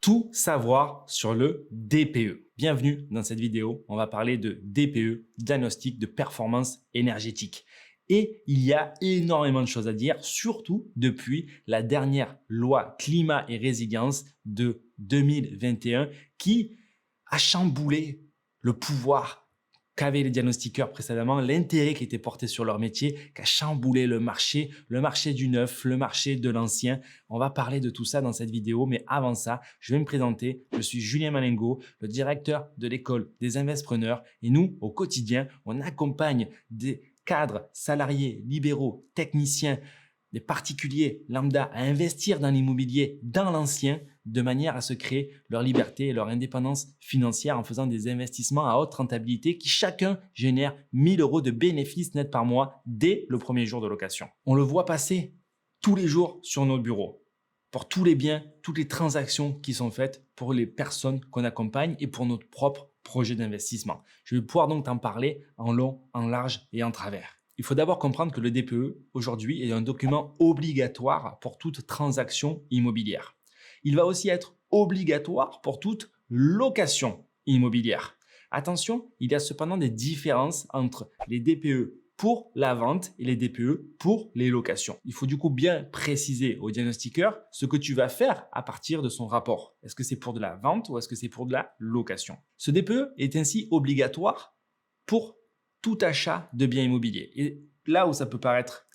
Tout savoir sur le DPE. Bienvenue dans cette vidéo, on va parler de DPE, diagnostic de performance énergétique. Et il y a énormément de choses à dire, surtout depuis la dernière loi climat et résilience de 2021 qui a chamboulé le pouvoir qu'avaient les diagnostiqueurs précédemment, l'intérêt qui était porté sur leur métier, qui a chamboulé le marché du neuf, le marché de l'ancien. On va parler de tout ça dans cette vidéo, mais avant ça, je vais me présenter. Je suis Julien Malengo, le directeur de l'école des Investpreneurs. Et nous, au quotidien, on accompagne des cadres, salariés, libéraux, techniciens, des particuliers lambda à investir dans l'immobilier, dans l'ancien, de manière à se créer leur liberté et leur indépendance financière en faisant des investissements à haute rentabilité qui chacun génèrent 1 000 € de bénéfices nets par mois dès le premier jour de location. On le voit passer tous les jours sur nos bureaux pour tous les biens, toutes les transactions qui sont faites pour les personnes qu'on accompagne et pour notre propre projet d'investissement. Je vais pouvoir donc t'en parler en long, en large et en travers. Il faut d'abord comprendre que le DPE aujourd'hui est un document obligatoire pour toute transaction immobilière. Il va aussi être obligatoire pour toute location immobilière. Attention, il y a cependant des différences entre les DPE pour la vente et les DPE pour les locations. Il faut du coup bien préciser au diagnostiqueur ce que tu vas faire à partir de son rapport. Est-ce que c'est pour de la vente ou est-ce que c'est pour de la location? Ce DPE est ainsi obligatoire pour tout achat de biens immobiliers. Et là où ça peut paraître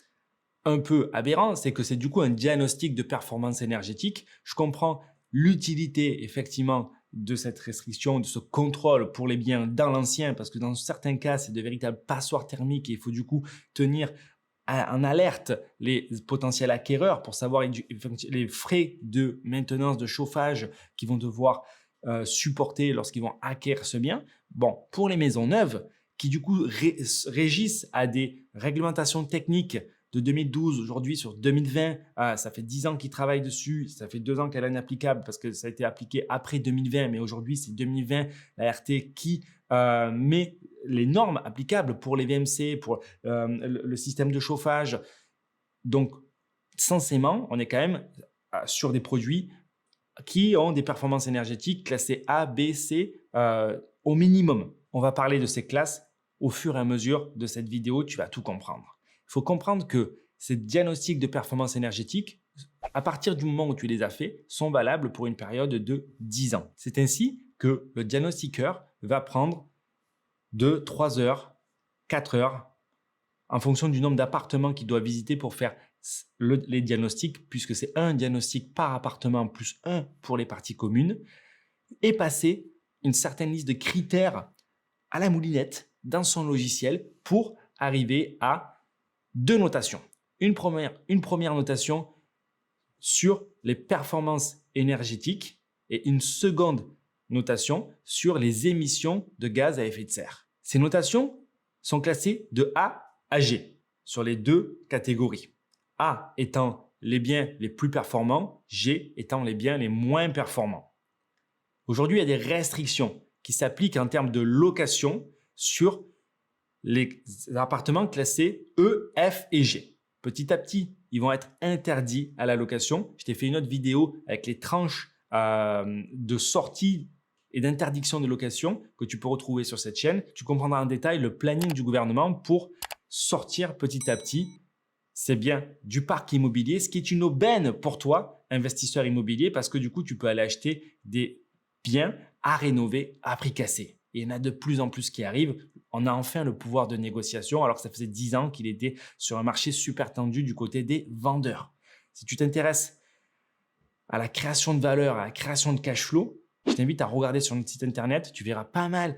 un peu aberrant, c'est que c'est du coup un diagnostic de performance énergétique. Je comprends l'utilité effectivement de cette restriction, de ce contrôle pour les biens dans l'ancien, parce que dans certains cas, c'est de véritables passoires thermiques et il faut du coup tenir en alerte les potentiels acquéreurs pour savoir les frais de maintenance, de chauffage qu'ils vont devoir supporter lorsqu'ils vont acquérir ce bien. Bon, pour les maisons neuves, qui du coup régissent à des réglementations techniques de 2012 aujourd'hui sur 2020, ça fait 10 ans qu'ils travaillent dessus, ça fait 2 ans qu'elle est inapplicable parce que ça a été appliqué après 2020, mais aujourd'hui c'est 2020, la RT qui met les normes applicables pour les VMC, pour le système de chauffage. Donc censément, on est quand même sur des produits qui ont des performances énergétiques classées A, B, C au minimum. On va parler de ces classes au fur et à mesure de cette vidéo, tu vas tout comprendre. Il faut comprendre que ces diagnostics de performance énergétique, à partir du moment où tu les as faits, sont valables pour une période de 10 ans. C'est ainsi que le diagnostiqueur va prendre 2, 3 heures, 4 heures, en fonction du nombre d'appartements qu'il doit visiter pour faire les diagnostics, puisque c'est un diagnostic par appartement plus un pour les parties communes, et passer une certaine liste de critères à la moulinette dans son logiciel pour arriver à 2 notations. Une première notation sur les performances énergétiques et une seconde notation sur les émissions de gaz à effet de serre. Ces notations sont classées de A à G sur les 2 catégories. A étant les biens les plus performants, G étant les biens les moins performants. Aujourd'hui, il y a des restrictions qui s'appliquent en termes de location sur les appartements classés E, F et G. Petit à petit, ils vont être interdits à la location. Je t'ai fait une autre vidéo avec les tranches de sortie et d'interdiction de location que tu peux retrouver sur cette chaîne. Tu comprendras en détail le planning du gouvernement pour sortir petit à petit ces biens du parc immobilier, ce qui est une aubaine pour toi, investisseur immobilier, parce que du coup, tu peux aller acheter des biens à rénover à prix cassé. Et il y en a de plus en plus qui arrivent. On a enfin le pouvoir de négociation alors que ça faisait 10 ans qu'il était sur un marché super tendu du côté des vendeurs. Si tu t'intéresses à la création de valeur, à la création de cash flow, je t'invite à regarder sur notre site internet. Tu verras pas mal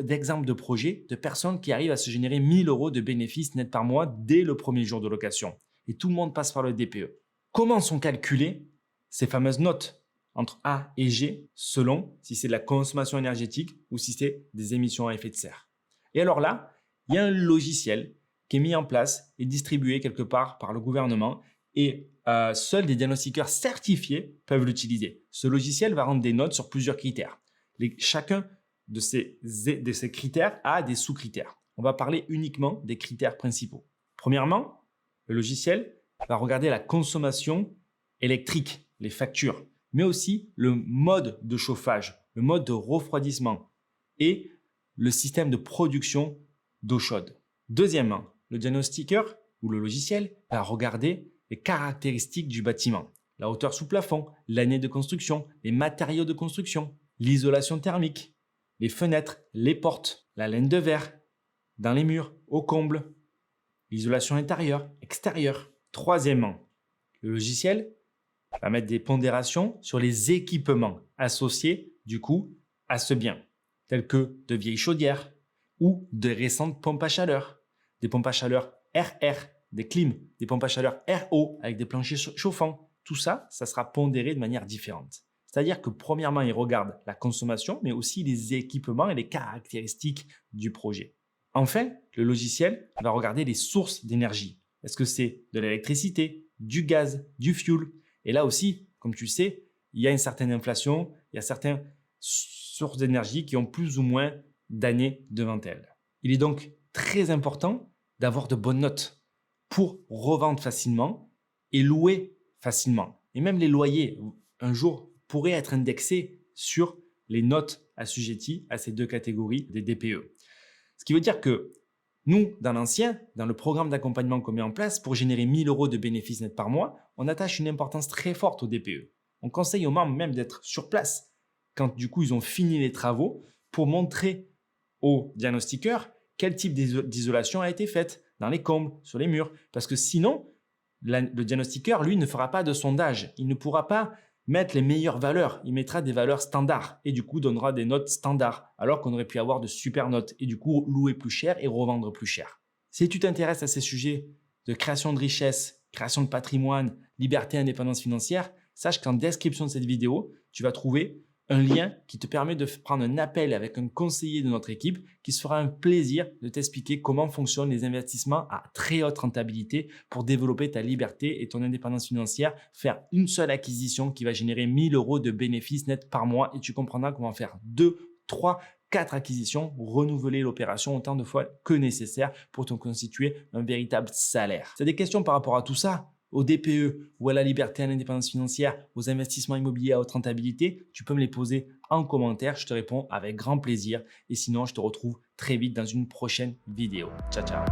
d'exemples de projets de personnes qui arrivent à se générer 1 000 € de bénéfices nets par mois dès le premier jour de location. Et tout le monde passe par le DPE. Comment sont calculées ces fameuses notes entre A et G selon si c'est de la consommation énergétique ou si c'est des émissions à effet de serre? Et alors là, il y a un logiciel qui est mis en place et distribué quelque part par le gouvernement et seuls des diagnostiqueurs certifiés peuvent l'utiliser. Ce logiciel va rendre des notes sur plusieurs critères. Chacun de ces critères a des sous-critères. On va parler uniquement des critères principaux. Premièrement, le logiciel va regarder la consommation électrique, les factures. mais aussi le mode de chauffage, le mode de refroidissement et le système de production d'eau chaude. Deuxièmement, le diagnostiqueur ou le logiciel va regarder les caractéristiques du bâtiment, la hauteur sous plafond, l'année de construction, les matériaux de construction, l'isolation thermique, les fenêtres, les portes, la laine de verre, dans les murs, au comble, l'isolation intérieure, extérieure. Troisièmement, le logiciel va mettre des pondérations sur les équipements associés du coup à ce bien, tels que de vieilles chaudières ou de récentes pompes à chaleur, des pompes à chaleur RR, des clims, des pompes à chaleur RO avec des planchers chauffants. Tout ça, ça sera pondéré de manière différente. C'est-à-dire que premièrement, il regarde la consommation, mais aussi les équipements et les caractéristiques du projet. Enfin, le logiciel va regarder les sources d'énergie. Est-ce que c'est de l'électricité, du gaz, du fuel? Et là aussi, comme tu sais, il y a une certaine inflation, il y a certaines sources d'énergie qui ont plus ou moins d'années devant elles. Il est donc très important d'avoir de bonnes notes pour revendre facilement et louer facilement. Et même les loyers, un jour, pourraient être indexés sur les notes assujetties à ces deux catégories des DPE. Ce qui veut dire que nous, dans le programme d'accompagnement qu'on met en place, pour générer 1 000 € de bénéfices nets par mois, on attache une importance très forte au DPE. On conseille aux membres même d'être sur place quand du coup ils ont fini les travaux pour montrer aux diagnostiqueurs quel type d'isolation a été faite dans les combles, sur les murs. Parce que sinon, le diagnostiqueur, lui, ne fera pas de sondage. Il ne pourra pas mettre les meilleures valeurs. Il mettra des valeurs standards et du coup donnera des notes standards alors qu'on aurait pu avoir de super notes et du coup louer plus cher et revendre plus cher. Si tu t'intéresses à ces sujets de création de richesse, création de patrimoine, liberté et indépendance financière, sache qu'en description de cette vidéo, tu vas trouver un lien qui te permet de prendre un appel avec un conseiller de notre équipe qui se fera un plaisir de t'expliquer comment fonctionnent les investissements à très haute rentabilité pour développer ta liberté et ton indépendance financière, faire une seule acquisition qui va générer 1 000 € de bénéfices nets par mois et tu comprendras comment faire 2, 3, 4 acquisitions, renouveler l'opération autant de fois que nécessaire pour te constituer un véritable salaire. Si tu as des questions par rapport à tout ça, au DPE ou à la liberté et à l'indépendance financière, aux investissements immobiliers à haute rentabilité, tu peux me les poser en commentaire. Je te réponds avec grand plaisir. Et sinon, je te retrouve très vite dans une prochaine vidéo. Ciao, ciao.